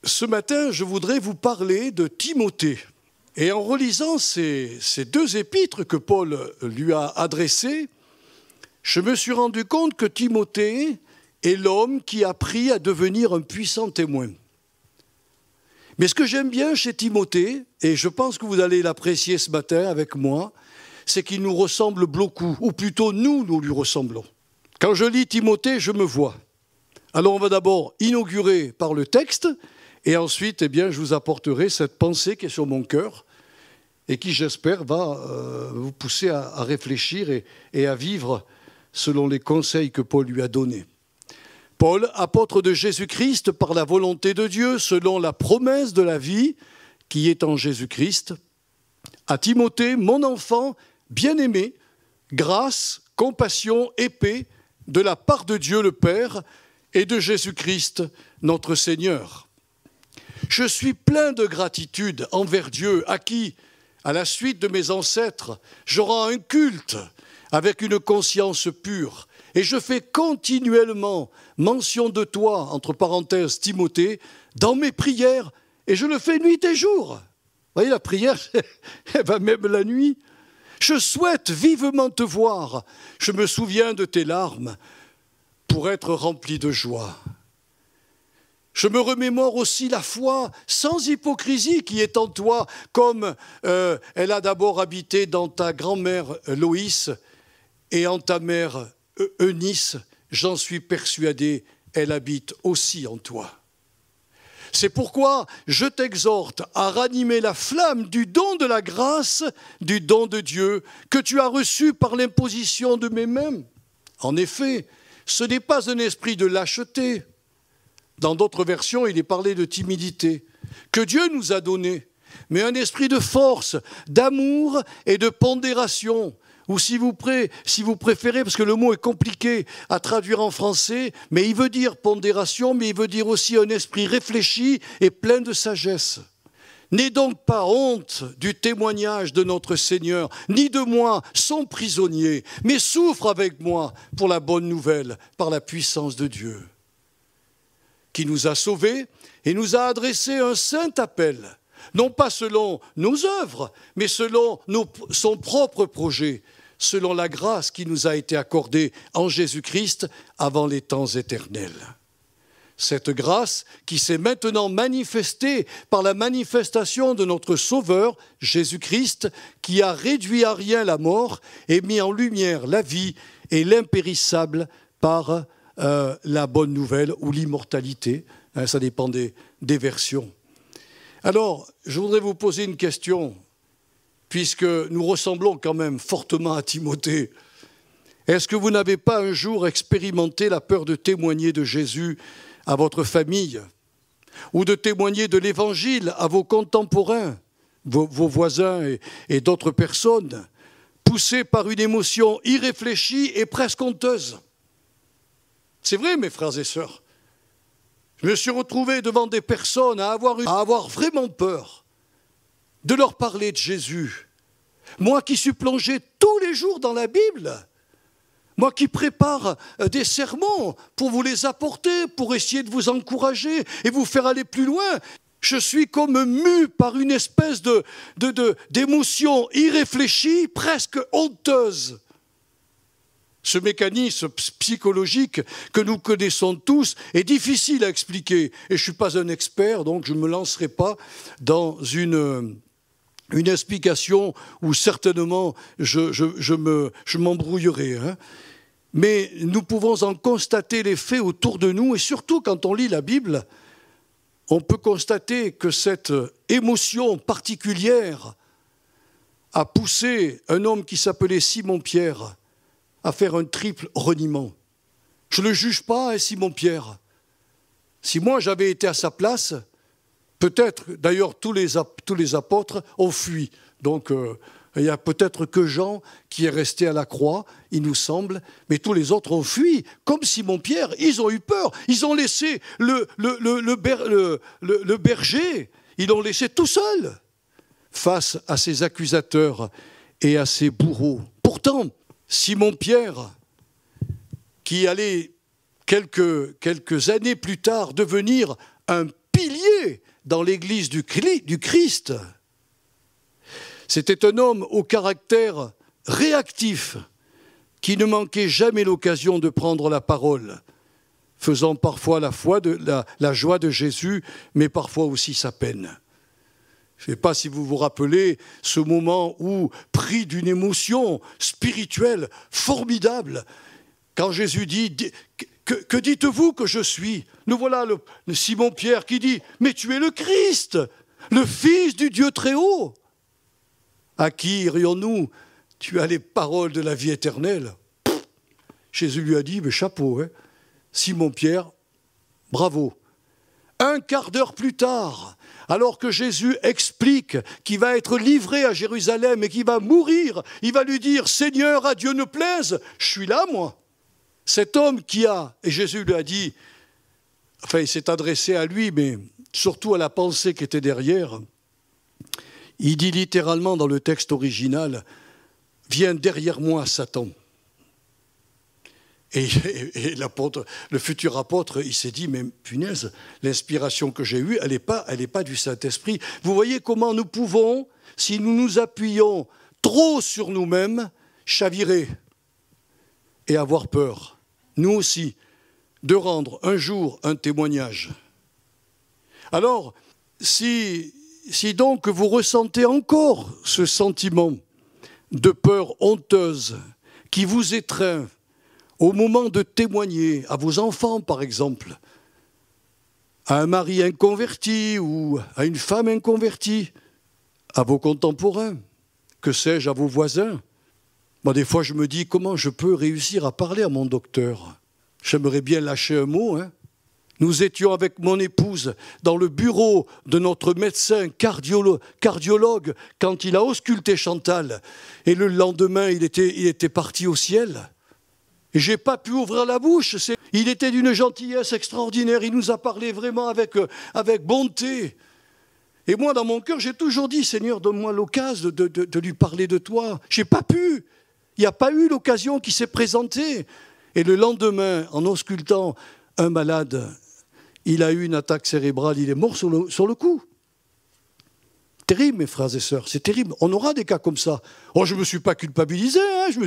Ce matin, je voudrais vous parler de Timothée. Et en relisant ces deux épîtres que Paul lui a adressées, je me suis rendu compte que Timothée est l'homme qui a appris à devenir un puissant témoin. Mais ce que j'aime bien chez Timothée, et je pense que vous allez l'apprécier ce matin avec moi, c'est qu'il nous ressemble beaucoup, ou plutôt nous lui ressemblons. Quand je lis Timothée, je me vois. Alors on va d'abord inaugurer par le texte, et ensuite, je vous apporterai cette pensée qui est sur mon cœur et qui, j'espère, va vous pousser à réfléchir et à vivre selon les conseils que Paul lui a donnés. Paul, apôtre de Jésus-Christ par la volonté de Dieu, selon la promesse de la vie qui est en Jésus-Christ, à Timothée, mon enfant bien-aimé, grâce, compassion et paix de la part de Dieu le Père et de Jésus-Christ, notre Seigneur. Je suis plein de gratitude envers Dieu, à qui, à la suite de mes ancêtres, je rends un culte avec une conscience pure. Et je fais continuellement mention de toi, entre parenthèses Timothée, dans mes prières, et je le fais nuit et jour. Vous voyez, la prière, elle va même la nuit. Je souhaite vivement te voir. Je me souviens de tes larmes pour être rempli de joie. Je me remémore aussi la foi sans hypocrisie qui est en toi, comme elle a d'abord habité dans ta grand-mère Loïs et en ta mère Eunice, j'en suis persuadé, elle habite aussi en toi. C'est pourquoi je t'exhorte à ranimer la flamme du don de la grâce, du don de Dieu, que tu as reçu par l'imposition de mes mains. En effet, ce n'est pas un esprit de lâcheté. Dans d'autres versions, il est parlé de timidité, que Dieu nous a donné, mais un esprit de force, d'amour et de pondération. Ou si vous préférez, parce que le mot est compliqué à traduire en français, mais il veut dire pondération, mais il veut dire aussi un esprit réfléchi et plein de sagesse. N'aie donc pas honte du témoignage de notre Seigneur, ni de moi, son prisonnier, mais souffre avec moi pour la bonne nouvelle, par la puissance de Dieu, qui nous a sauvés et nous a adressé un saint appel, non pas selon nos œuvres, mais selon son propre projet, selon la grâce qui nous a été accordée en Jésus-Christ avant les temps éternels. Cette grâce qui s'est maintenant manifestée par la manifestation de notre Sauveur, Jésus-Christ, qui a réduit à rien la mort et mis en lumière la vie et l'impérissable par la bonne nouvelle ou l'immortalité, ça dépend des versions. Alors, je voudrais vous poser une question, puisque nous ressemblons quand même fortement à Timothée. Est-ce que vous n'avez pas un jour expérimenté la peur de témoigner de Jésus à votre famille, ou de témoigner de l'Évangile à vos contemporains, vos voisins et d'autres personnes, poussés par une émotion irréfléchie et presque honteuse? C'est vrai, mes frères et sœurs. Je me suis retrouvé devant des personnes à avoir vraiment peur de leur parler de Jésus. Moi qui suis plongé tous les jours dans la Bible, moi qui prépare des sermons pour vous les apporter, pour essayer de vous encourager et vous faire aller plus loin, je suis comme mu par une espèce d'émotion irréfléchie, presque honteuse. Ce mécanisme psychologique que nous connaissons tous est difficile à expliquer. Et je ne suis pas un expert, donc je ne me lancerai pas dans une explication où certainement je m'embrouillerai. Mais nous pouvons en constater les faits autour de nous, et surtout quand on lit la Bible, on peut constater que cette émotion particulière a poussé un homme qui s'appelait Simon-Pierre à faire un triple reniement. Je ne le juge pas, Simon-Pierre. Si moi j'avais été à sa place, peut-être, d'ailleurs tous les apôtres ont fui. Donc il n'y a peut-être que Jean qui est resté à la croix, il nous semble, mais tous les autres ont fui. Comme Simon-Pierre, ils ont eu peur. Ils ont laissé le berger, ils l'ont laissé tout seul face à ses accusateurs et à ses bourreaux. Pourtant, Simon-Pierre, qui allait quelques années plus tard devenir un pilier dans l'Église du Christ. C'était un homme au caractère réactif qui ne manquait jamais l'occasion de prendre la parole, faisant parfois la joie de Jésus, mais parfois aussi sa peine. Je ne sais pas si vous vous rappelez ce moment où, pris d'une émotion spirituelle formidable, quand Jésus dit « Que dites-vous que je suis ?» Nous voilà le Simon-Pierre qui dit « Mais tu es le Christ, le Fils du Dieu très haut. » À qui irions-nous? Tu as les paroles de la vie éternelle. Jésus lui a dit « Chapeau, hein, Simon-Pierre, bravo. » Un quart d'heure plus tard, alors que Jésus explique qu'il va être livré à Jérusalem et qu'il va mourir, il va lui dire « Seigneur, à Dieu ne plaise, je suis là, moi. » Cet homme qui a, et Jésus lui a dit, enfin il s'est adressé à lui, mais surtout à la pensée qui était derrière, il dit littéralement dans le texte original, « Viens derrière moi, Satan ». Et le futur apôtre, il s'est dit, mais punaise, l'inspiration que j'ai eue, elle n'est pas du Saint-Esprit. Vous voyez comment nous pouvons, si nous nous appuyons trop sur nous-mêmes, chavirer et avoir peur, nous aussi, de rendre un jour un témoignage. Alors, si donc vous ressentez encore ce sentiment de peur honteuse qui vous étreint au moment de témoigner à vos enfants, par exemple, à un mari inconverti ou à une femme inconvertie, à vos contemporains, que sais-je, à vos voisins. Moi, des fois, je me dis, comment je peux réussir à parler à mon docteur? J'aimerais bien lâcher un mot. Hein. Nous étions avec mon épouse dans le bureau de notre médecin cardiologue quand il a ausculté Chantal. Et le lendemain, il était parti au ciel. Et je n'ai pas pu ouvrir la bouche. Il était d'une gentillesse extraordinaire. Il nous a parlé vraiment avec bonté. Et moi, dans mon cœur, j'ai toujours dit, Seigneur, donne-moi l'occasion de lui parler de toi. Je n'ai pas pu. Il n'y a pas eu l'occasion qui s'est présentée. Et le lendemain, en auscultant un malade, il a eu une attaque cérébrale, il est mort sur le coup. Terrible, mes frères et sœurs, c'est terrible. On aura des cas comme ça. Oh, je ne me suis pas culpabilisé, hein, je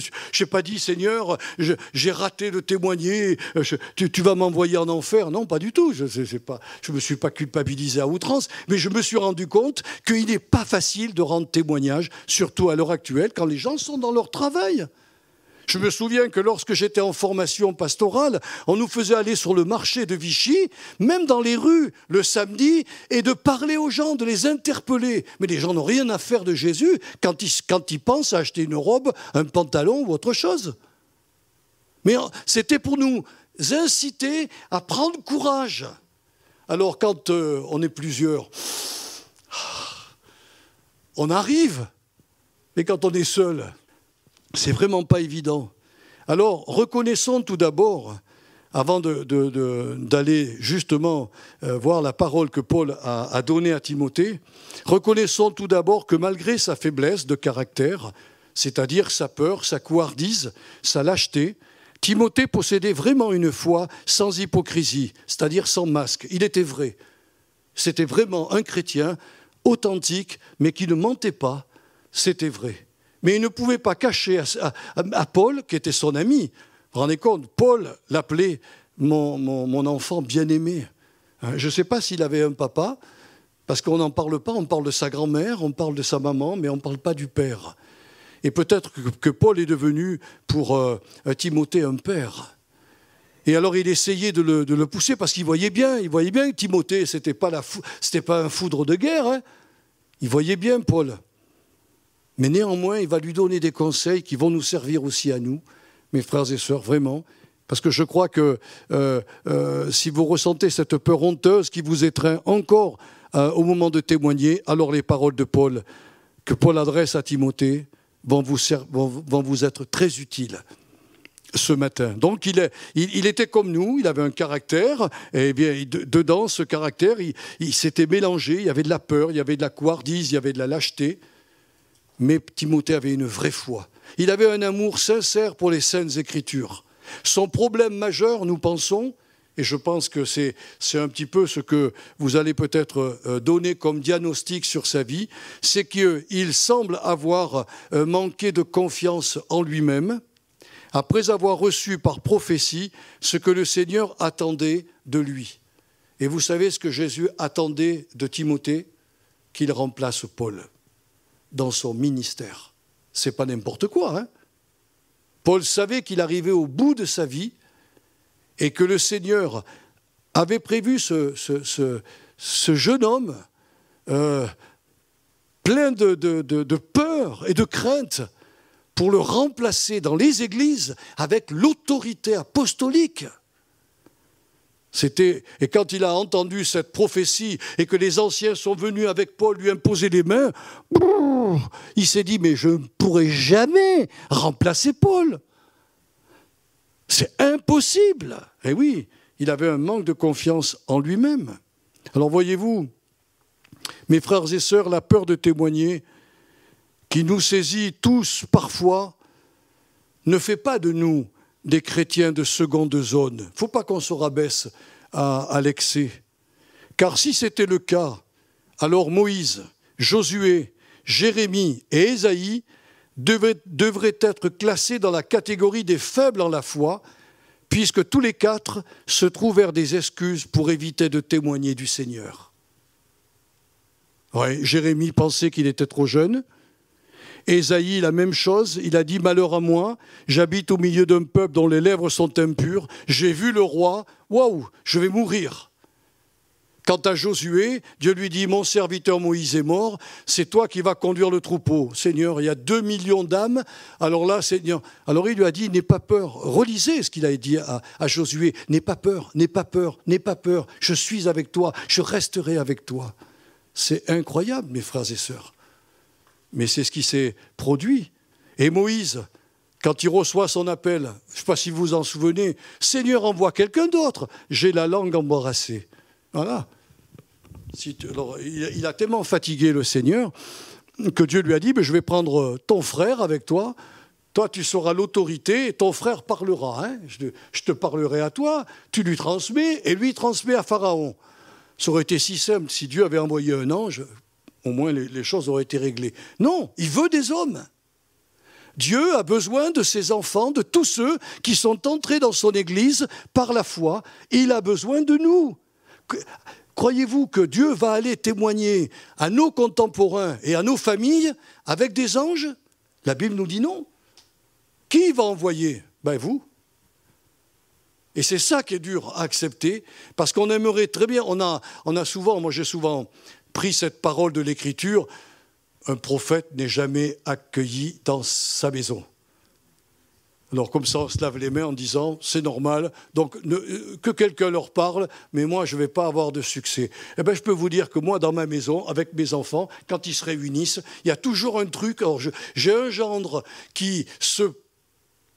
n'ai pas dit, Seigneur, j'ai raté de témoigner, tu vas m'envoyer en enfer. Non, pas du tout, je ne me suis pas culpabilisé à outrance, mais je me suis rendu compte qu'il n'est pas facile de rendre témoignage, surtout à l'heure actuelle, quand les gens sont dans leur travail. Je me souviens que lorsque j'étais en formation pastorale, on nous faisait aller sur le marché de Vichy, même dans les rues, le samedi, et de parler aux gens, de les interpeller. Mais les gens n'ont rien à faire de Jésus quand ils pensent à acheter une robe, un pantalon ou autre chose. Mais c'était pour nous inciter à prendre courage. Alors quand on est plusieurs, on arrive, mais quand on est seul, c'est vraiment pas évident. Alors, reconnaissons tout d'abord, avant d'aller justement voir la parole que Paul a donnée à Timothée, reconnaissons tout d'abord que malgré sa faiblesse de caractère, c'est-à-dire sa peur, sa couardise, sa lâcheté, Timothée possédait vraiment une foi sans hypocrisie, c'est-à-dire sans masque. Il était vrai. C'était vraiment un chrétien authentique, mais qui ne mentait pas. C'était vrai. Mais il ne pouvait pas cacher à Paul, qui était son ami. Vous vous rendez compte, Paul l'appelait mon enfant bien-aimé. Je ne sais pas s'il avait un papa, parce qu'on n'en parle pas, on parle de sa grand-mère, on parle de sa maman, mais on ne parle pas du père. Et peut-être que Paul est devenu pour Timothée un père. Et alors il essayait de le pousser, parce qu'il voyait bien que Timothée, c'était pas un foudre de guerre. Hein. Il voyait bien Paul. Mais néanmoins, il va lui donner des conseils qui vont nous servir aussi à nous, mes frères et sœurs, vraiment. Parce que je crois que si vous ressentez cette peur honteuse qui vous étreint encore au moment de témoigner, alors les paroles de Paul, que Paul adresse à Timothée, vont vous être très utiles ce matin. Donc il était comme nous, il avait un caractère, et bien dedans ce caractère, il s'était mélangé, il y avait de la peur, il y avait de la couardise, il y avait de la lâcheté. Mais Timothée avait une vraie foi. Il avait un amour sincère pour les Saintes Écritures. Son problème majeur, nous pensons, et je pense que c'est un petit peu ce que vous allez peut-être donner comme diagnostic sur sa vie, c'est qu'il semble avoir manqué de confiance en lui-même, après avoir reçu par prophétie ce que le Seigneur attendait de lui. Et vous savez ce que Jésus attendait de Timothée? Qu'il remplace Paul dans son ministère. C'est pas n'importe quoi, hein? Paul savait qu'il arrivait au bout de sa vie et que le Seigneur avait prévu ce jeune homme plein de peur et de crainte pour le remplacer dans les églises avec l'autorité apostolique. Et quand il a entendu cette prophétie et que les anciens sont venus avec Paul lui imposer les mains, il s'est dit, mais je ne pourrai jamais remplacer Paul. C'est impossible. Et oui, il avait un manque de confiance en lui-même. Alors voyez-vous, mes frères et sœurs, la peur de témoigner qui nous saisit tous parfois ne fait pas de nous des chrétiens de seconde zone. Il ne faut pas qu'on se rabaisse à l'excès. Car si c'était le cas, alors Moïse, Josué, Jérémie et Ésaïe devraient être classés dans la catégorie des faibles en la foi, puisque tous les quatre se trouvèrent des excuses pour éviter de témoigner du Seigneur. Ouais, Jérémie pensait qu'il était trop jeune. Ésaïe, la même chose, il a dit « Malheur à moi, j'habite au milieu d'un peuple dont les lèvres sont impures, j'ai vu le roi, waouh, je vais mourir ». Quant à Josué, Dieu lui dit « Mon serviteur Moïse est mort, c'est toi qui vas conduire le troupeau. Seigneur, il y a 2 millions d'âmes, alors là, Seigneur... » Alors il lui a dit « N'aie pas peur. » Relisez ce qu'il a dit à Josué. « N'aie pas peur, n'aie pas peur, n'aie pas peur. Je suis avec toi, je resterai avec toi. » C'est incroyable, mes frères et sœurs. Mais c'est ce qui s'est produit. Et Moïse, quand il reçoit son appel, je ne sais pas si vous vous en souvenez, « Seigneur, envoie quelqu'un d'autre, j'ai la langue embarrassée. » Voilà. Alors, il a tellement fatigué le Seigneur que Dieu lui a dit, je vais prendre ton frère avec toi, toi tu seras l'autorité et ton frère parlera. Hein. Je te parlerai à toi, tu lui transmets et lui transmet à Pharaon. Ça aurait été si simple si Dieu avait envoyé un ange, au moins les choses auraient été réglées. Non, il veut des hommes. Dieu a besoin de ses enfants, de tous ceux qui sont entrés dans son Église par la foi. Il a besoin de nous. Croyez-vous que Dieu va aller témoigner à nos contemporains et à nos familles avec des anges? La Bible nous dit non. Qui va envoyer? Ben vous. Et c'est ça qui est dur à accepter, parce qu'on aimerait très bien, moi j'ai souvent pris cette parole de l'Écriture, un prophète n'est jamais accueilli dans sa maison. Alors comme ça, on se lave les mains en disant, c'est normal, donc que quelqu'un leur parle, mais moi je ne vais pas avoir de succès. Eh bien je peux vous dire que moi, dans ma maison, avec mes enfants, quand ils se réunissent, il y a toujours un truc. Alors j'ai un gendre qui se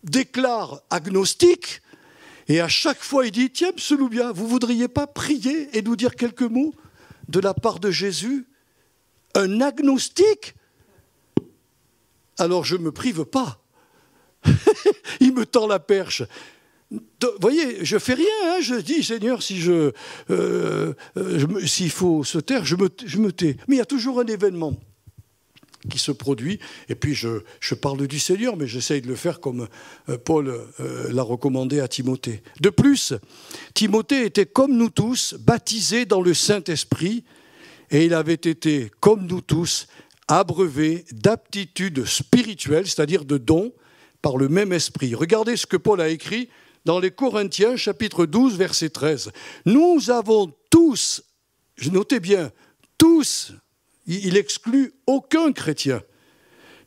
déclare agnostique, et à chaque fois il dit, tiens, M. Loubia, vous ne voudriez pas prier et nous dire quelques mots de la part de Jésus? Un agnostique? Alors je ne me prive pas. Il me tend la perche. Vous voyez, je ne fais rien, hein, je dis, Seigneur, s'il faut se taire, je me tais. Mais il y a toujours un événement qui se produit, et puis je parle du Seigneur, mais j'essaye de le faire comme Paul l'a recommandé à Timothée. De plus, Timothée était comme nous tous, baptisé dans le Saint-Esprit, et il avait été, comme nous tous, abreuvé d'aptitudes spirituelles, c'est-à-dire de dons, par le même esprit. Regardez ce que Paul a écrit dans les Corinthiens, chapitre 12, verset 13. Nous avons tous, notez bien, tous, il exclut aucun chrétien.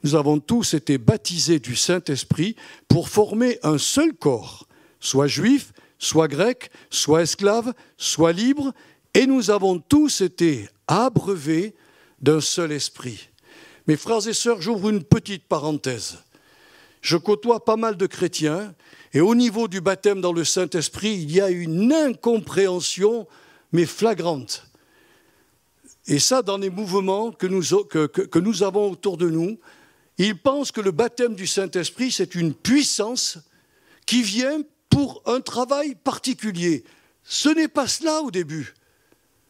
Nous avons tous été baptisés du Saint-Esprit pour former un seul corps, soit juif, soit grec, soit esclave, soit libre, et nous avons tous été abreuvés d'un seul esprit. Mes frères et sœurs, j'ouvre une petite parenthèse. Je côtoie pas mal de chrétiens, et au niveau du baptême dans le Saint-Esprit, il y a une incompréhension, mais flagrante. Et ça, dans les mouvements que nous avons autour de nous, ils pensent que le baptême du Saint-Esprit, c'est une puissance qui vient pour un travail particulier. Ce n'est pas cela au début.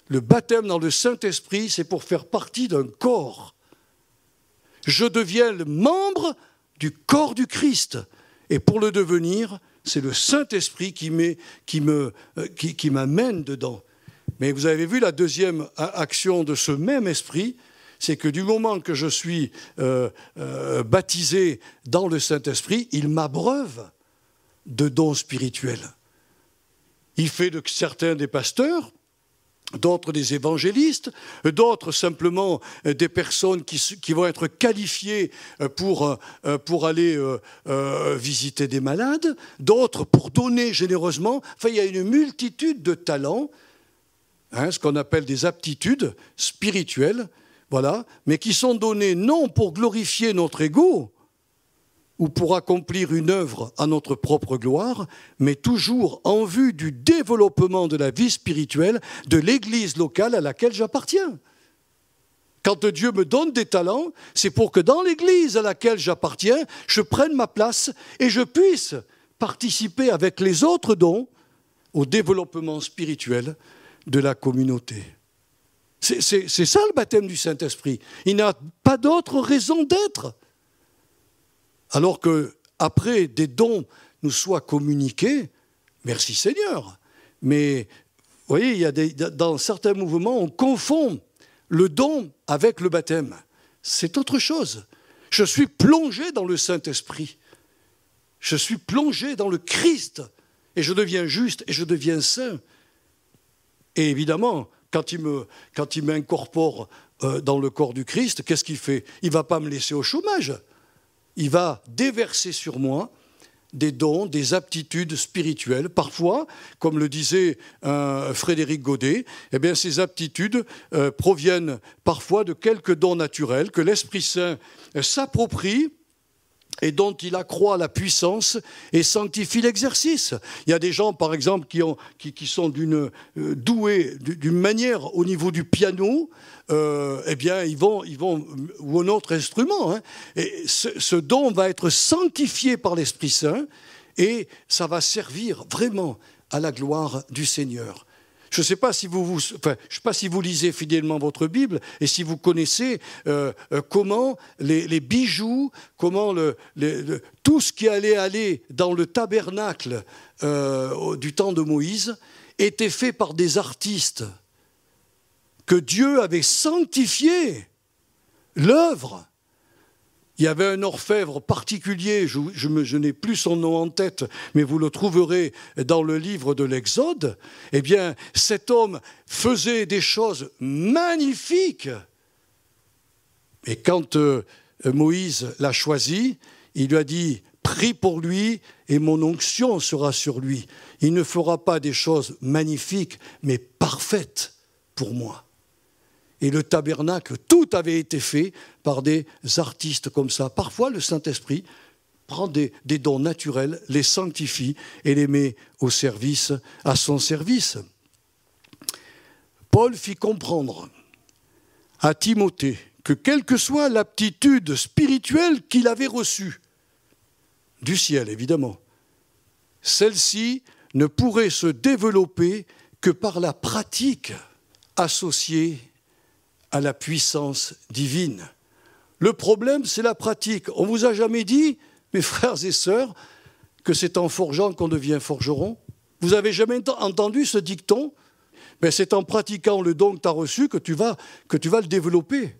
Le baptême dans le Saint-Esprit, c'est pour faire partie d'un corps. Je deviens le membre du corps du Christ. Et pour le devenir, c'est le Saint-Esprit qui m'amène dedans. Mais vous avez vu la deuxième action de ce même esprit, c'est que du moment que je suis baptisé dans le Saint-Esprit, il m'abreuve de dons spirituels. Il fait de certains des pasteurs, d'autres des évangélistes, d'autres simplement des personnes qui vont être qualifiées pour aller visiter des malades, d'autres pour donner généreusement. Enfin, il y a une multitude de talents, ce qu'on appelle des aptitudes spirituelles, voilà, mais qui sont donnés non pour glorifier notre ego ou pour accomplir une œuvre à notre propre gloire, mais toujours en vue du développement de la vie spirituelle de l'Église locale à laquelle j'appartiens. Quand Dieu me donne des talents, c'est pour que dans l'Église à laquelle j'appartiens, je prenne ma place et je puisse participer avec les autres dons au développement spirituel de la communauté. C'est ça le baptême du Saint-Esprit. Il n'a pas d'autre raison d'être. Alors qu'après des dons nous soient communiqués, merci Seigneur. Mais vous voyez, il y a dans certains mouvements, on confond le don avec le baptême. C'est autre chose. Je suis plongé dans le Saint-Esprit. Je suis plongé dans le Christ. Et je deviens juste et je deviens saint. Et évidemment, quand il m'incorpore dans le corps du Christ, qu'est-ce qu'il fait? Il ne va pas me laisser au chômage. Il va déverser sur moi des dons, des aptitudes spirituelles. Parfois, comme le disait Frédéric Godet, eh bien, ces aptitudes proviennent parfois de quelques dons naturels que l'Esprit Saint s'approprie et dont il accroît la puissance et sanctifie l'exercice. Il y a des gens, par exemple, qui sont doués d'une manière au niveau du piano, eh bien, ils vont ou un autre instrument. Et ce don va être sanctifié par l'Esprit Saint et ça va servir vraiment à la gloire du Seigneur. Je ne sais pas si vous lisez fidèlement votre Bible et si vous connaissez comment les bijoux, comment tout ce qui allait aller dans le tabernacle du temps de Moïse était fait par des artistes que Dieu avait sanctifié l'œuvre. Il y avait un orfèvre particulier, je n'ai plus son nom en tête, mais vous le trouverez dans le livre de l'Exode. Eh bien, cet homme faisait des choses magnifiques. Et quand Moïse l'a choisi, il lui a dit « Prie pour lui et mon onction sera sur lui. Il ne fera pas des choses magnifiques, mais parfaites pour moi. » Et le tabernacle, tout avait été fait par des artistes comme ça. Parfois, le Saint-Esprit prend des dons naturels, les sanctifie et les met à son service. Paul fit comprendre à Timothée que quelle que soit l'aptitude spirituelle qu'il avait reçue, du ciel évidemment, celle-ci ne pourrait se développer que par la pratique associée à la puissance divine. Le problème, c'est la pratique. On ne vous a jamais dit, mes frères et sœurs, que c'est en forgeant qu'on devient forgeron? Vous avez jamais entendu ce dicton? Ben, c'est en pratiquant le don que tu as reçu que tu vas le développer.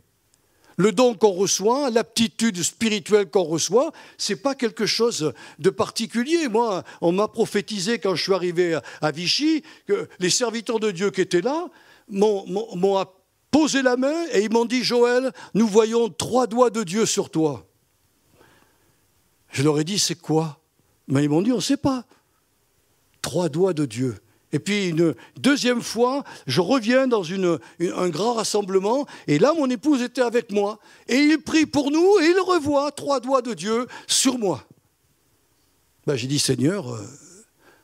Le don qu'on reçoit, l'aptitude spirituelle qu'on reçoit, ce n'est pas quelque chose de particulier. Moi, on m'a prophétisé quand je suis arrivé à Vichy, que les serviteurs de Dieu qui étaient là m'ont posé la main et ils m'ont dit « Joël, nous voyons 3 doigts de Dieu sur toi. » Je leur ai dit « C'est quoi ?» Mais ils m'ont dit « On ne sait pas. 3 doigts de Dieu. » Et puis une deuxième fois, je reviens dans un grand rassemblement et là, mon épouse était avec moi. Et il prie pour nous et il revoit 3 doigts de Dieu sur moi. Ben, j'ai dit « Seigneur,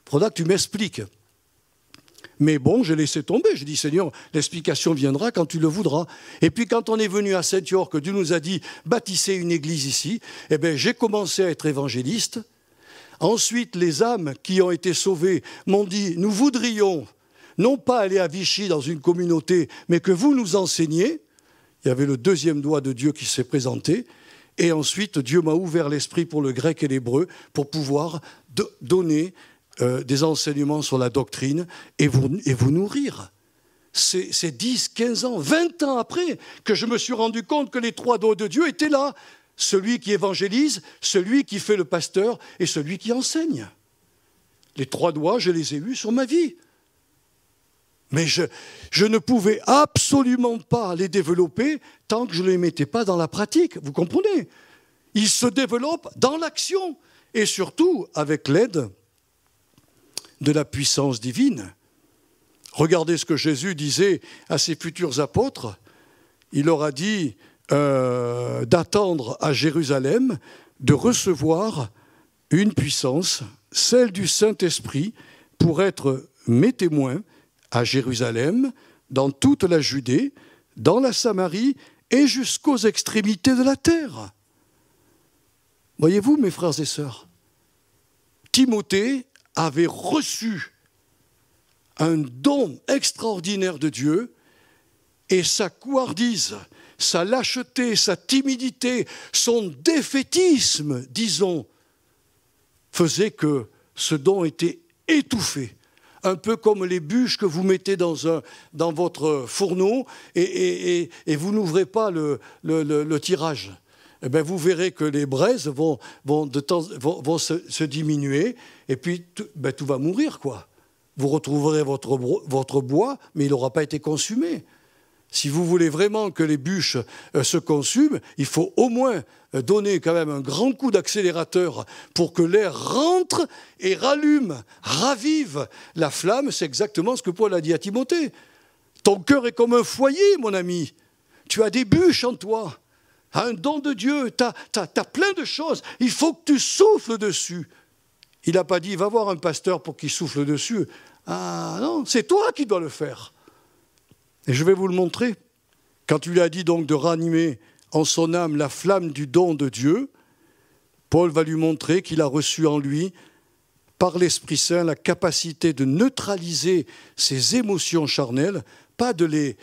faudra que tu m'expliques. » Mais bon, j'ai laissé tomber. J'ai dit, Seigneur, l'explication viendra quand tu le voudras. Et puis quand on est venu à Saint-York, que Dieu nous a dit, bâtissez une église ici, eh bien, j'ai commencé à être évangéliste. Ensuite, les âmes qui ont été sauvées m'ont dit, nous voudrions non pas aller à Vichy dans une communauté, mais que vous nous enseigniez. Il y avait le deuxième doigt de Dieu qui s'est présenté. Et ensuite, Dieu m'a ouvert l'esprit pour le grec et l'hébreu pour pouvoir donner des enseignements sur la doctrine et vous nourrir. C'est 10, 15 ans, 20 ans après que je me suis rendu compte que les 3 doigts de Dieu étaient là. Celui qui évangélise, celui qui fait le pasteur et celui qui enseigne. Les 3 doigts, je les ai eus sur ma vie. Mais je ne pouvais absolument pas les développer tant que je ne les mettais pas dans la pratique. Vous comprenez? Ils se développent dans l'action et surtout avec l'aide de la puissance divine. Regardez ce que Jésus disait à ses futurs apôtres. Il leur a dit d'attendre à Jérusalem, de recevoir une puissance, celle du Saint-Esprit, pour être mes témoins à Jérusalem, dans toute la Judée, dans la Samarie et jusqu'aux extrémités de la terre. Voyez-vous, mes frères et sœurs, Timothée avait reçu un don extraordinaire de Dieu et sa couardise, sa lâcheté, sa timidité, son défaitisme, disons, faisait que ce don était étouffé. Un peu comme les bûches que vous mettez dans votre fourneau et vous n'ouvrez pas le tirage. Eh bien, vous verrez que les braises vont se diminuer et puis tout va mourir, quoi. Vous retrouverez votre bois, mais il n'aura pas été consumé. Si vous voulez vraiment que les bûches se consument, il faut au moins donner quand même un grand coup d'accélérateur pour que l'air rentre et rallume, ravive la flamme. C'est exactement ce que Paul a dit à Timothée. Ton cœur est comme un foyer, mon ami. Tu as des bûches en toi, un don de Dieu, tu as plein de choses. Il faut que tu souffles dessus. Il n'a pas dit, va voir un pasteur pour qu'il souffle dessus. Ah non, c'est toi qui dois le faire. Et je vais vous le montrer. Quand il a dit donc de ranimer en son âme la flamme du don de Dieu, Paul va lui montrer qu'il a reçu en lui, par l'Esprit Saint, la capacité de neutraliser ses émotions charnelles, pas de les,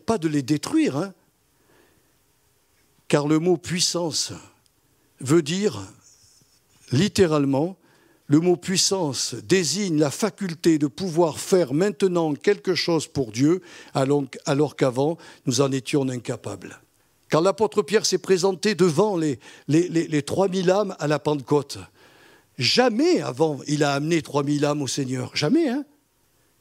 pas de les détruire, hein. Car le mot puissance veut dire, littéralement, le mot puissance désigne la faculté de pouvoir faire maintenant quelque chose pour Dieu, alors qu'avant, nous en étions incapables. Quand l'apôtre Pierre s'est présenté devant les 3000 âmes à la Pentecôte, jamais avant il a amené 3000 âmes au Seigneur, jamais, hein.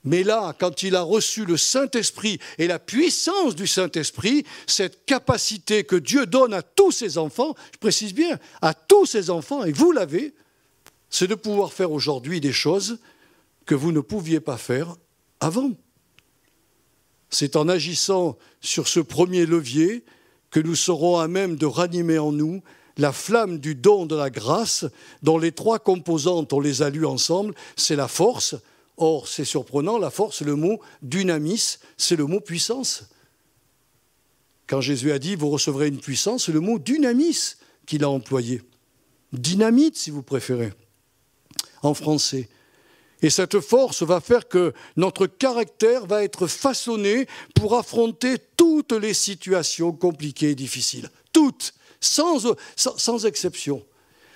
Mais là, quand il a reçu le Saint-Esprit et la puissance du Saint-Esprit, cette capacité que Dieu donne à tous ses enfants, je précise bien, à tous ses enfants, et vous l'avez, c'est de pouvoir faire aujourd'hui des choses que vous ne pouviez pas faire avant. C'est en agissant sur ce premier levier que nous serons à même de ranimer en nous la flamme du don de la grâce, dont les 3 composantes, on les a lues ensemble, c'est la force. Or, c'est surprenant, la force, le mot dynamis, c'est le mot puissance. Quand Jésus a dit « vous recevrez une puissance », c'est le mot dynamis qu'il a employé. Dynamite, si vous préférez, en français. Et cette force va faire que notre caractère va être façonné pour affronter toutes les situations compliquées et difficiles. Toutes, sans exception.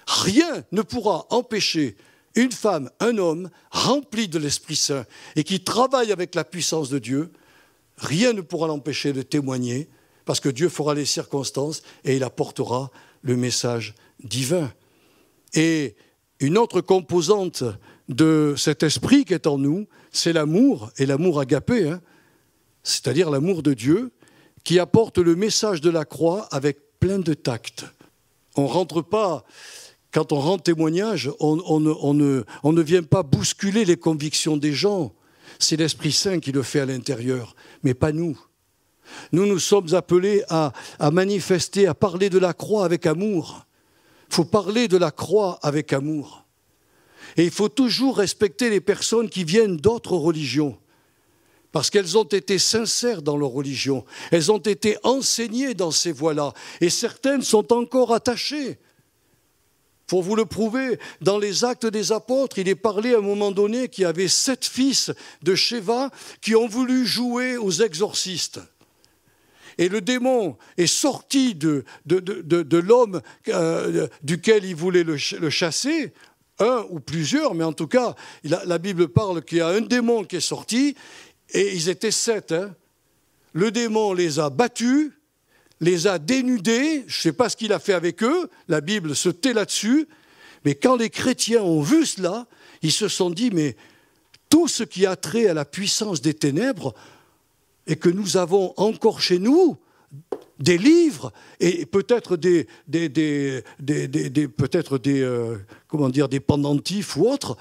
Rien ne pourra empêcher une femme, un homme rempli de l'Esprit Saint et qui travaille avec la puissance de Dieu, rien ne pourra l'empêcher de témoigner parce que Dieu fera les circonstances et il apportera le message divin. Et une autre composante de cet esprit qui est en nous, c'est l'amour, et l'amour agapé, hein, c'est-à-dire l'amour de Dieu, qui apporte le message de la croix avec plein de tact. On ne rentre pas, quand on rend témoignage, on ne vient pas bousculer les convictions des gens. C'est l'Esprit Saint qui le fait à l'intérieur, mais pas nous. Nous sommes appelés à manifester, à parler de la croix avec amour. Il faut parler de la croix avec amour. Et il faut toujours respecter les personnes qui viennent d'autres religions, parce qu'elles ont été sincères dans leur religion. Elles ont été enseignées dans ces voies-là. Et certaines sont encore attachées. Pour vous le prouver, dans les Actes des Apôtres, il est parlé à un moment donné qu'il y avait 7 fils de Sheva qui ont voulu jouer aux exorcistes. Et le démon est sorti de l'homme duquel il voulait le chasser, un ou plusieurs, mais en tout cas, la Bible parle qu'il y a un démon qui est sorti, et ils étaient 7. Le démon les a battus, les a dénudés, je ne sais pas ce qu'il a fait avec eux, la Bible se tait là-dessus, mais quand les chrétiens ont vu cela, ils se sont dit, mais tout ce qui a trait à la puissance des ténèbres, et que nous avons encore chez nous, des livres, et peut-être des pendentifs ou autres,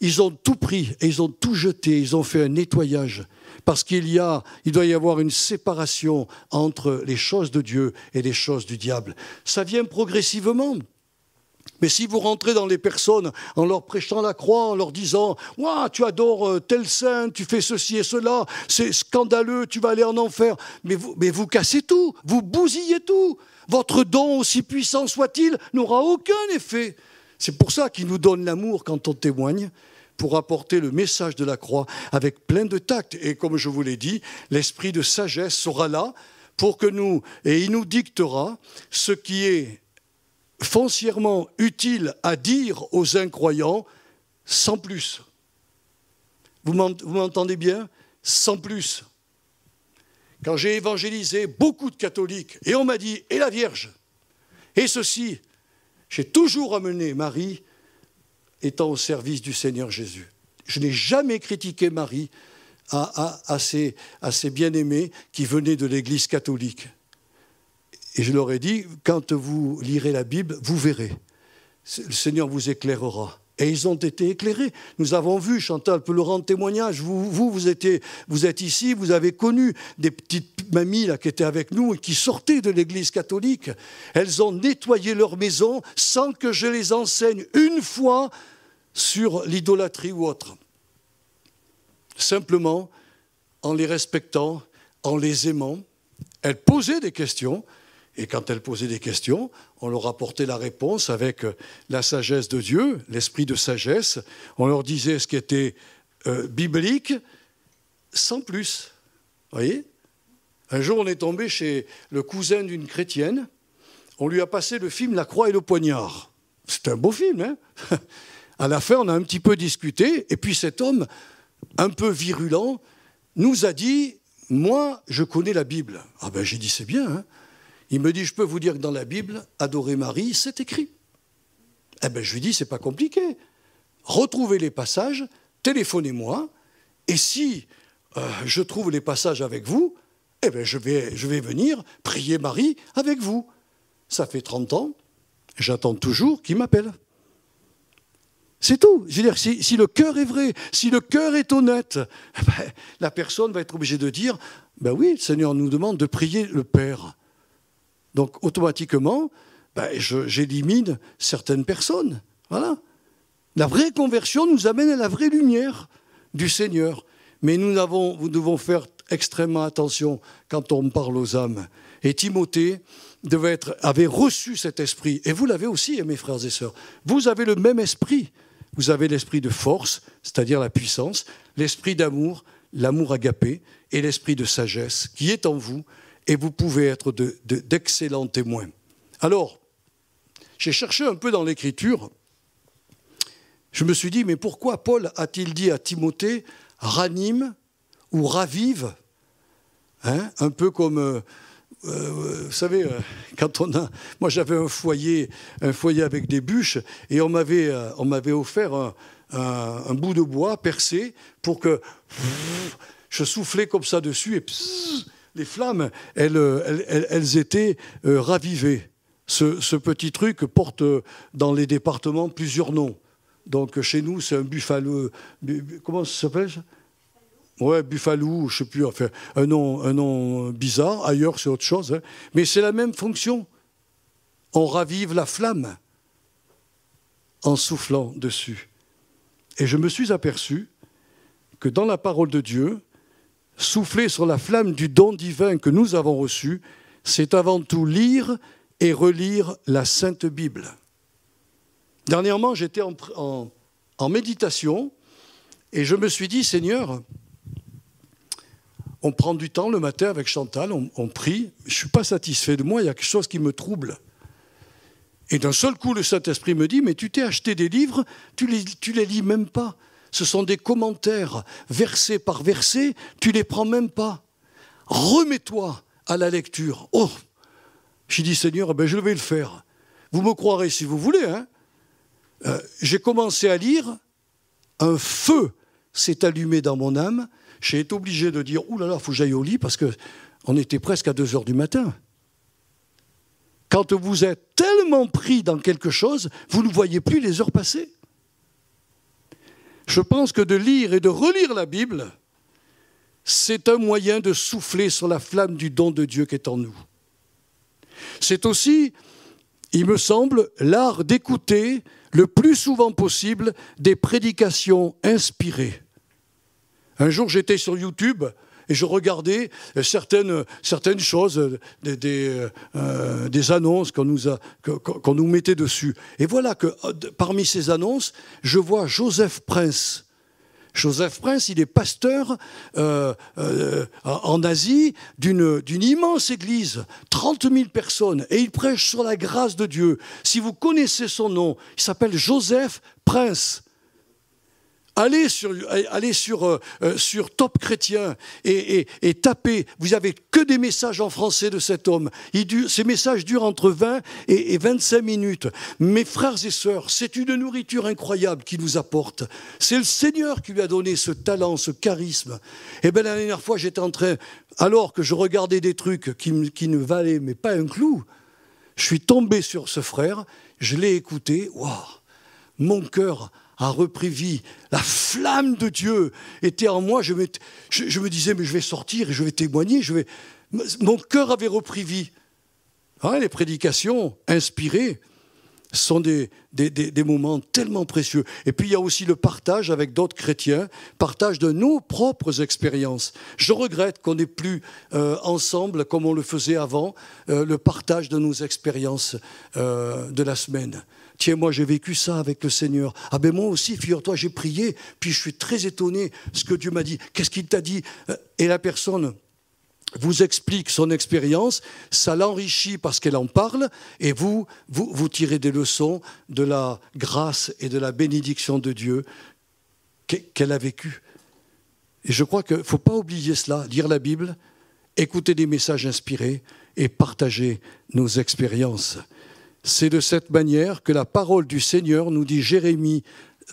ils ont tout pris, et ils ont tout jeté, ils ont fait un nettoyage. Parce il doit y avoir une séparation entre les choses de Dieu et les choses du diable. Ça vient progressivement. Mais si vous rentrez dans les personnes en leur prêchant la croix, en leur disant « Ouah, tu adores tel saint, tu fais ceci et cela, c'est scandaleux, tu vas aller en enfer », mais vous cassez tout, vous bousillez tout. Votre don, aussi puissant soit-il, n'aura aucun effet. C'est pour ça qu'il nous donne l'amour quand on témoigne, pour apporter le message de la croix avec plein de tact. Et comme je vous l'ai dit, l'esprit de sagesse sera là pour que et il nous dictera ce qui est foncièrement utile à dire aux incroyants, sans plus. Vous m'entendez bien? Sans plus. Quand j'ai évangélisé beaucoup de catholiques, et on m'a dit, et la Vierge, et ceci, j'ai toujours amené Marie étant au service du Seigneur Jésus. Je n'ai jamais critiqué Marie à ses bien-aimés qui venaient de l'Église catholique. Et je leur ai dit, quand vous lirez la Bible, vous verrez. Le Seigneur vous éclairera. Et ils ont été éclairés. Nous avons vu, Chantal peut le rendre témoignage, vous êtes ici, vous avez connu des petites mamies là, qui étaient avec nous et qui sortaient de l'Église catholique. Elles ont nettoyé leur maison sans que je les enseigne une fois sur l'idolâtrie ou autre. Simplement, en les respectant, en les aimant, elles posaient des questions. Et quand elles posaient des questions, on leur apportait la réponse avec la sagesse de Dieu, l'esprit de sagesse. On leur disait ce qui était biblique, sans plus. Vous voyez ? Un jour, on est tombé chez le cousin d'une chrétienne. On lui a passé le film « La croix et le poignard ». C'est un beau film, hein ? À la fin, on a un petit peu discuté. Et puis cet homme, un peu virulent, nous a dit « Moi, je connais la Bible ». Ah ben, j'ai dit « C'est bien, hein ». Il me dit, je peux vous dire que dans la Bible, adorer Marie, c'est écrit. Eh bien, je lui dis, c'est pas compliqué. Retrouvez les passages, téléphonez-moi, et si je trouve les passages avec vous, eh bien, je vais venir prier Marie avec vous. Ça fait 30 ans, j'attends toujours qu'il m'appelle. C'est tout. Je veux dire, si le cœur est vrai, si le cœur est honnête, eh bien, la personne va être obligée de dire, ben oui, le Seigneur nous demande de prier le Père. Donc, automatiquement, j'élimine certaines personnes. Voilà. La vraie conversion nous amène à la vraie lumière du Seigneur. Mais nous devons faire extrêmement attention quand on parle aux âmes. Et Timothée avait reçu cet esprit. Et vous l'avez aussi, mes frères et sœurs. Vous avez le même esprit. Vous avez l'esprit de force, c'est-à-dire la puissance, l'esprit d'amour, l'amour agapé, et l'esprit de sagesse qui est en vous. Et vous pouvez être d'excellents témoins. Alors, j'ai cherché un peu dans l'Écriture. Je me suis dit, mais pourquoi Paul a-t-il dit à Timothée, ranime ou ravive, hein, un peu comme, vous savez, quand moi j'avais un foyer avec des bûches, et on m'avait offert un bout de bois percé pour que je soufflais comme ça dessus, et les flammes, elles étaient ravivées. Ce petit truc porte dans les départements plusieurs noms. Donc chez nous, c'est un buffalo. Comment ça s'appelle ça ? Ouais, buffalo, je ne sais plus. Enfin, un nom bizarre. Ailleurs, c'est autre chose. Hein. Mais c'est la même fonction. On ravive la flamme en soufflant dessus. Et je me suis aperçu que dans la parole de Dieu, souffler sur la flamme du don divin que nous avons reçu, c'est avant tout lire et relire la Sainte Bible. Dernièrement, j'étais en méditation et je me suis dit, Seigneur, on prend du temps le matin avec Chantal, on prie, je ne suis pas satisfait de moi, il y a quelque chose qui me trouble. Et d'un seul coup, le Saint-Esprit me dit, mais tu t'es acheté des livres, tu les lis même pas. Ce sont des commentaires, verset par verset, tu les prends même pas. Remets-toi à la lecture. Oh, j'ai dit, Seigneur, ben je vais le faire. Vous me croirez si vous voulez. Hein. J'ai commencé à lire, un feu s'est allumé dans mon âme. J'ai été obligé de dire, ouh là là, il faut que j'aille au lit parce qu'on était presque à 2 heures du matin. Quand vous êtes tellement pris dans quelque chose, vous ne voyez plus les heures passer. Je pense que de lire et de relire la Bible, c'est un moyen de souffler sur la flamme du don de Dieu qui est en nous. C'est aussi, il me semble, l'art d'écouter le plus souvent possible des prédications inspirées. Un jour, j'étais sur YouTube et je regardais certaines choses, des annonces qu'on nous mettait dessus. Et voilà que parmi ces annonces, je vois Joseph Prince. Joseph Prince, il est pasteur en Asie d'une immense église, 30 000 personnes, et il prêche sur la grâce de Dieu. Si vous connaissez son nom, il s'appelle Joseph Prince. Allez sur Top Chrétien et tapez. Vous n'avez que des messages en français de cet homme. Ces messages durent entre 20 et 25 minutes. Mes frères et sœurs, c'est une nourriture incroyable qu'il nous apporte. C'est le Seigneur qui lui a donné ce talent, ce charisme. Et bien la dernière fois, j'étais en train, alors que je regardais des trucs qui ne valaient mais pas un clou, je suis tombé sur ce frère, je l'ai écouté, waouh, mon cœur a repris vie. La flamme de Dieu était en moi. Je me disais, mais je vais sortir et je vais témoigner. Mon cœur avait repris vie. Hein, les prédications inspirées sont des moments tellement précieux. Et puis il y a aussi le partage avec d'autres chrétiens, partage de nos propres expériences. Je regrette qu'on n'ait plus ensemble, comme on le faisait avant, le partage de nos expériences de la semaine. Tiens, moi j'ai vécu ça avec le Seigneur. Ah ben moi aussi, figure-toi, j'ai prié, puis je suis très étonné ce que Dieu m'a dit. Qu'est-ce qu'il t'a dit? Et la personne vous explique son expérience, ça l'enrichit parce qu'elle en parle, et vous tirez des leçons de la grâce et de la bénédiction de Dieu qu'elle a vécue. Et je crois qu'il ne faut pas oublier cela, lire la Bible, écouter des messages inspirés et partager nos expériences. C'est de cette manière que la parole du Seigneur, nous dit Jérémie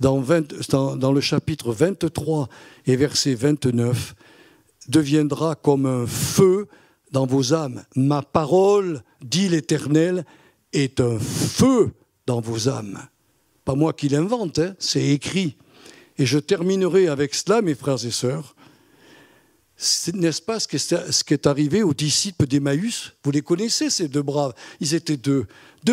dans le chapitre 23 et verset 29, deviendra comme un feu dans vos âmes. Ma parole, dit l'Éternel, est un feu dans vos âmes. Pas moi qui l'invente, hein, c'est écrit. Et je terminerai avec cela, mes frères et sœurs. N'est-ce pas ce qui est arrivé aux disciples d'Emmaüs? Vous les connaissez, ces deux braves. Ils étaient deux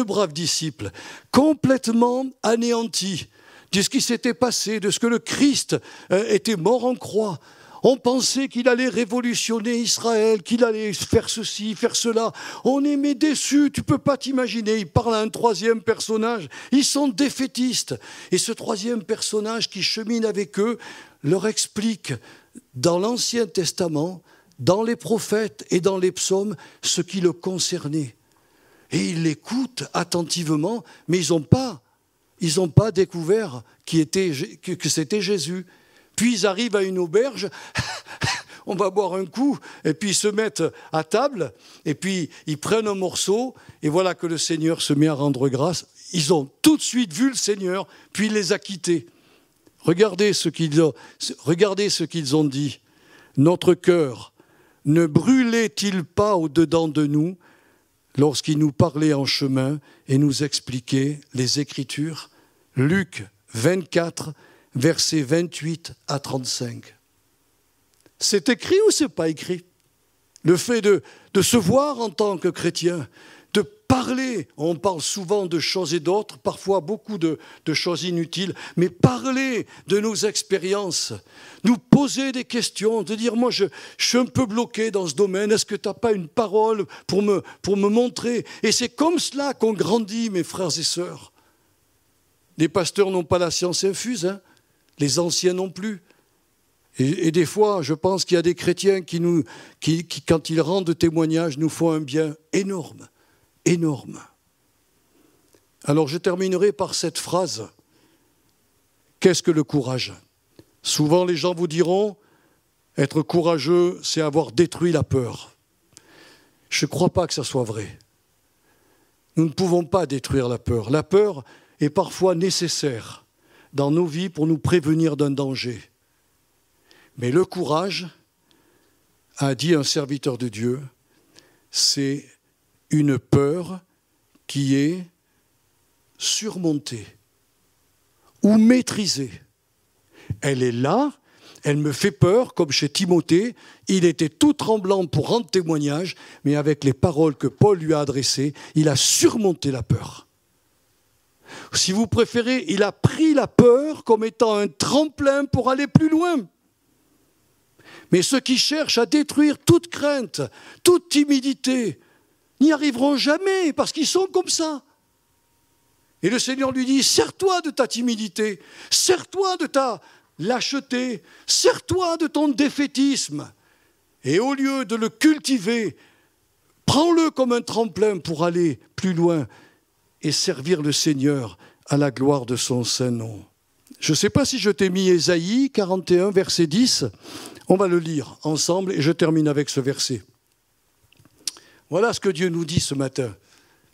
braves disciples, complètement anéantis de ce qui s'était passé, de ce que le Christ était mort en croix. On pensait qu'il allait révolutionner Israël, qu'il allait faire ceci, faire cela. On est mais déçus, tu ne peux pas t'imaginer. Il parle à un troisième personnage. Ils sont défaitistes. Et ce troisième personnage qui chemine avec eux leur explique dans l'Ancien Testament, dans les prophètes et dans les psaumes, ce qui le concernait. Et ils l'écoutent attentivement, mais ils n'ont pas découvert que c'était Jésus. Puis ils arrivent à une auberge, on va boire un coup, et puis ils se mettent à table, et puis ils prennent un morceau, et voilà que le Seigneur se met à rendre grâce. Ils ont tout de suite vu le Seigneur, puis il les a quittés. Regardez ce qu'ils ont dit. Notre cœur ne brûlait-il pas au-dedans de nous lorsqu'il nous parlait en chemin et nous expliquait les Écritures? Luc 24, versets 28 à 35. C'est écrit ou c'est pas écrit? Le fait de se voir en tant que chrétien, de parler, on parle souvent de choses et d'autres, parfois beaucoup de choses inutiles, mais parler de nos expériences, nous poser des questions, de dire moi je suis un peu bloqué dans ce domaine, est-ce que tu n'as pas une parole pour me montrer? Et c'est comme cela qu'on grandit, mes frères et sœurs. Les pasteurs n'ont pas la science infuse, hein. Les anciens non plus. Et des fois, je pense qu'il y a des chrétiens qui, quand ils rendent témoignage, nous font un bien énorme, énorme. Alors je terminerai par cette phrase. Qu'est-ce que le courage? Souvent les gens vous diront, être courageux, c'est avoir détruit la peur. Je ne crois pas que ça soit vrai. Nous ne pouvons pas détruire la peur. La peur est parfois nécessaire dans nos vies pour nous prévenir d'un danger. Mais le courage, a dit un serviteur de Dieu, c'est une peur qui est surmontée ou maîtrisée. Elle est là, elle me fait peur, comme chez Timothée, il était tout tremblant pour rendre témoignage, mais avec les paroles que Paul lui a adressées, il a surmonté la peur. Si vous préférez, il a pris la peur comme étant un tremplin pour aller plus loin. Mais ceux qui cherchent à détruire toute crainte, toute timidité, n'y arriveront jamais parce qu'ils sont comme ça. Et le Seigneur lui dit, sers-toi de ta timidité, sers-toi de ta lâcheté, sers-toi de ton défaitisme. Et au lieu de le cultiver, prends-le comme un tremplin pour aller plus loin et servir le Seigneur à la gloire de son saint nom. Je ne sais pas si je t'ai mis Ésaïe 41, verset 10. On va le lire ensemble et je termine avec ce verset. Voilà ce que Dieu nous dit ce matin.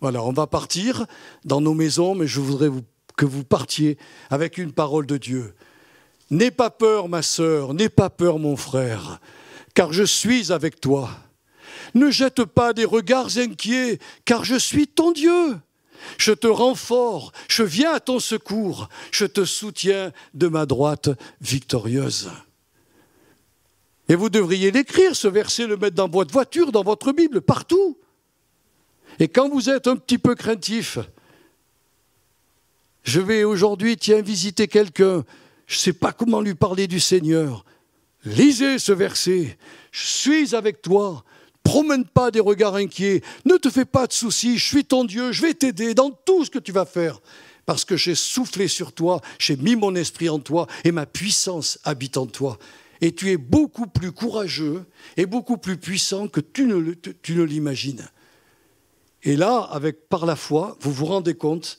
Voilà, on va partir dans nos maisons, mais je voudrais que vous partiez avec une parole de Dieu. N'aie pas peur, ma sœur, n'aie pas peur, mon frère, car je suis avec toi. Ne jette pas des regards inquiets, car je suis ton Dieu. Je te rends fort, je viens à ton secours, je te soutiens de ma droite victorieuse. Et vous devriez l'écrire, ce verset, le mettre dans votre voiture, dans votre Bible, partout. Et quand vous êtes un petit peu craintif, je vais aujourd'hui, visiter quelqu'un, je ne sais pas comment lui parler du Seigneur. Lisez ce verset, je suis avec toi. Promène pas des regards inquiets, ne te fais pas de soucis, je suis ton Dieu, je vais t'aider dans tout ce que tu vas faire. Parce que j'ai soufflé sur toi, j'ai mis mon esprit en toi et ma puissance habite en toi. Et tu es beaucoup plus courageux et beaucoup plus puissant que tu ne l'imagines. Et là, par la foi, vous vous rendez compte,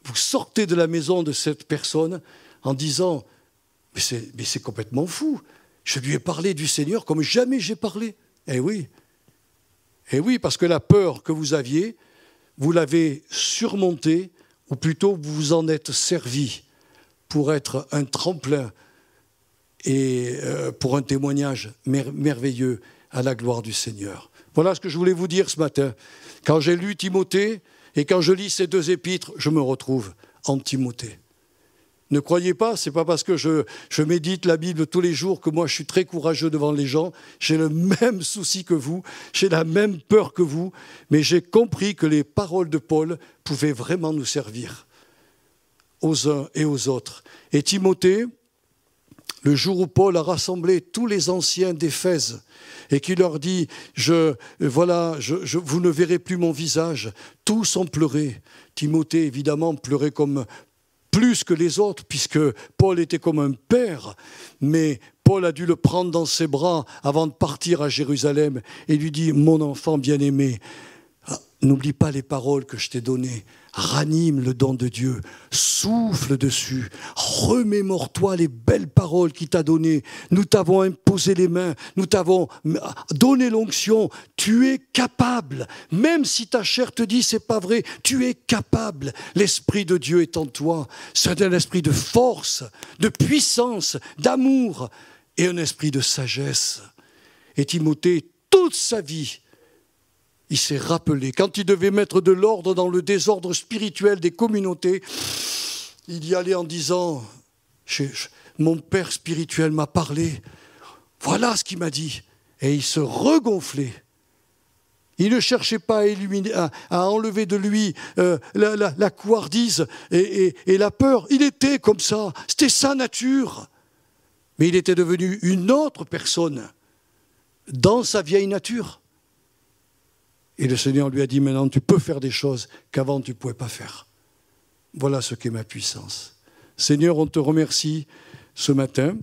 vous sortez de la maison de cette personne en disant « mais c'est complètement fou, je lui ai parlé du Seigneur comme jamais j'ai parlé ». Eh oui, parce que la peur que vous aviez, vous l'avez surmontée, ou plutôt vous vous en êtes servi pour être un tremplin et pour un témoignage merveilleux à la gloire du Seigneur. Voilà ce que je voulais vous dire ce matin. Quand j'ai lu Timothée et quand je lis ces deux épîtres, je me retrouve en Timothée. Ne croyez pas, ce n'est pas parce que je médite la Bible tous les jours que moi je suis très courageux devant les gens. J'ai le même souci que vous, j'ai la même peur que vous, mais j'ai compris que les paroles de Paul pouvaient vraiment nous servir aux uns et aux autres. Et Timothée, le jour où Paul a rassemblé tous les anciens d'Éphèse et qui leur dit « vous ne verrez plus mon visage », tous ont pleuré. Timothée, évidemment, pleurait comme plus que les autres, puisque Paul était comme un père, mais Paul a dû le prendre dans ses bras avant de partir à Jérusalem et lui dit « Mon enfant bien-aimé, n'oublie pas les paroles que je t'ai données, ranime le don de Dieu, souffle dessus, remémore-toi les belles paroles qu'il t'a données. Nous t'avons imposé les mains, nous t'avons donné l'onction. Tu es capable, même si ta chair te dit c'est pas vrai, tu es capable. L'Esprit de Dieu est en toi. C'est un esprit de force, de puissance, d'amour et un esprit de sagesse. Et Timothée, toute sa vie, il s'est rappelé, quand il devait mettre de l'ordre dans le désordre spirituel des communautés, il y allait en disant « Mon père spirituel m'a parlé, voilà ce qu'il m'a dit ». Et il se regonflait. Il ne cherchait pas à enlever de lui la couardise et la peur. Il était comme ça, c'était sa nature. Mais il était devenu une autre personne dans sa vieille nature. Et le Seigneur lui a dit, maintenant tu peux faire des choses qu'avant tu ne pouvais pas faire. Voilà ce qu'est ma puissance. Seigneur, on te remercie ce matin,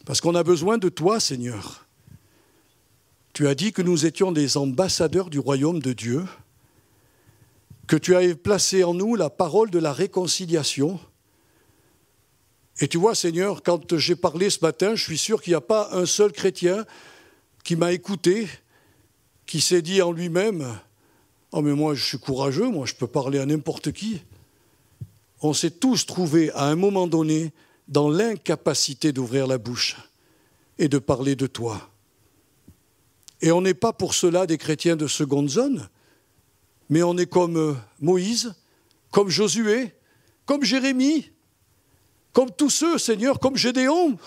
parce qu'on a besoin de toi, Seigneur. Tu as dit que nous étions des ambassadeurs du royaume de Dieu, que tu avais placé en nous la parole de la réconciliation. Et tu vois, Seigneur, quand j'ai parlé ce matin, je suis sûr qu'il n'y a pas un seul chrétien qui m'a écouté, qui s'est dit en lui-même « Oh mais moi je suis courageux, moi je peux parler à n'importe qui ». On s'est tous trouvés à un moment donné dans l'incapacité d'ouvrir la bouche et de parler de toi. Et on n'est pas pour cela des chrétiens de seconde zone, mais on est comme Moïse, comme Josué, comme Jérémie, comme tous ceux, Seigneur, comme Gédéon.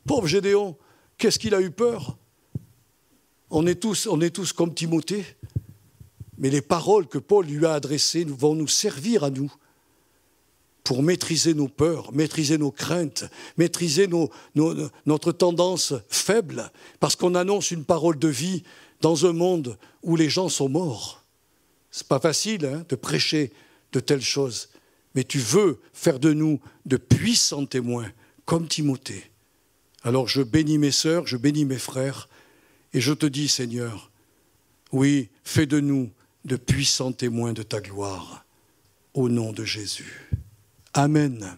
Pauvre Gédéon, qu'est-ce qu'il a eu peur? On est tous comme Timothée, mais les paroles que Paul lui a adressées vont nous servir à nous pour maîtriser nos peurs, maîtriser nos craintes, maîtriser notre tendance faible, parce qu'on annonce une parole de vie dans un monde où les gens sont morts. C'est pas facile de prêcher de telles choses, mais tu veux faire de nous de puissants témoins, comme Timothée. Alors je bénis mes sœurs, je bénis mes frères, et je te dis, Seigneur, oui, fais de nous de puissants témoins de ta gloire, au nom de Jésus. Amen.